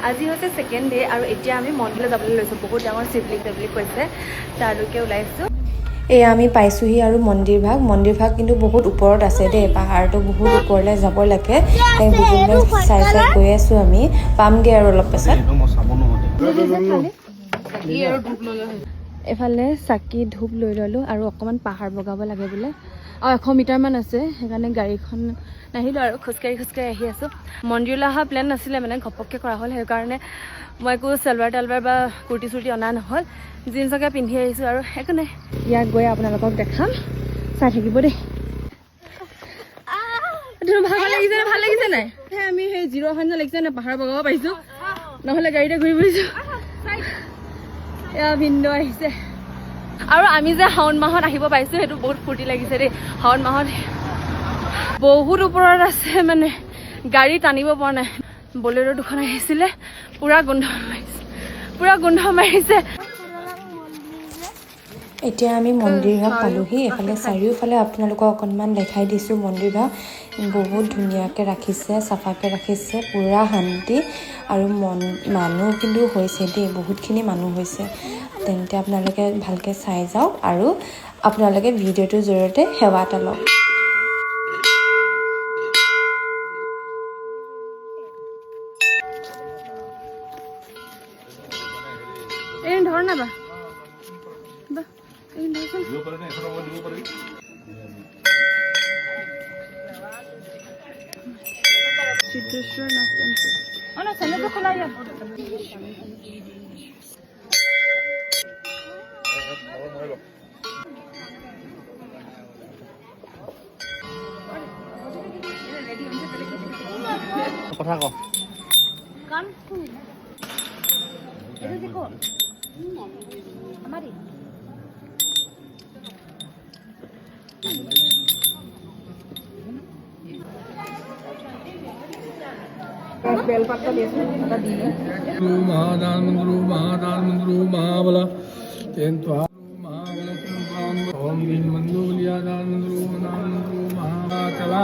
আজি হৈছে second day আৰু এতিয়া আমি মন্দিৰলৈ যাবলৈ লৈছোঁ। বহুত ডাঙৰ শিৱলিংগ বুলি কৈছে, তালৈকে ওলাইছোঁ। এয়া আমি পাইছোঁহি আৰু মন্দিৰ ভাগ কিন্তু বহুত ওপৰত আছে দেই, পাহাৰটো বহুত ওপৰলৈ যাব লাগে। গুগল চাই গৈ আছোঁ আমি, পামগৈ আৰু অলপ পাছত। এফালে চাকি ধূপ লৈ ল'লোঁ আৰু অকণমান পাহাৰ বগাব লাগে বোলে, আৰু 100 মিটাৰমান আছে, সেইকাৰণে গাড়ীখন নাহিলোঁ আৰু খোজকাঢ়ি আহি আছোঁ। মন্দিৰলৈ অহা প্লেন নাছিলে, মানে ঘপককৈ কৰা হ'ল, সেইকাৰণে মই একো চেলৱাৰ তেলৱাৰ বা কুৰ্তি চুৰ্তি অনা নহ'ল, জিন্সকে পিন্ধি আহিছোঁ আৰু একো নাই। ইয়াত গৈ আপোনালোকক দেখাম, চাই থাকিব দেই। ভাল লাগিছে নাই? আমি সেই জিৰ' খান লাগিছে নাই, পাহাৰ বগাব পাৰিছোঁ, নহ'লে গাড়ীতে ঘূৰি ফুৰিছোঁ। এয়া ভিনদেউ আহিছে আৰু আমি যে শাওণ মাহত আহিব পাৰিছোঁ, সেইটো বহুত ফূৰ্তি লাগিছে দেই। শাওণ মাহত বহুত ওপৰত আছে, মানে গাড়ী টানিব পৰা নাই। বলেৰো দুখন আহিছিলে, পুৰা গোন্ধ মাৰিছে। এতিয়া আমি মন্দিৰভাগ পালোহি। এফালে চাৰিওফালে আপোনালোকক অকণমান দেখাই দিছোঁ। মন্দিৰভাগ বহুত ধুনীয়াকৈ ৰাখিছে, চাফাকৈ ৰাখিছে, পুৰা শান্তি আৰু মানুহ কিন্তু হৈছে দেই, বহুতখিনি মানুহ হৈছে। তেন্তে আপোনালোকে ভালকৈ চাই যাওক আৰু আপোনালোকে ভিডিঅ'টোৰ জৰিয়তে সেৱা এটা লওক। এই ধৰ না বা সিদ্ধেশ্বৰ নাথ টেম্পল। কথা ক महादान मंत्रो महाबला ओम दिन मंदोलिया दान मंत्रो महाचला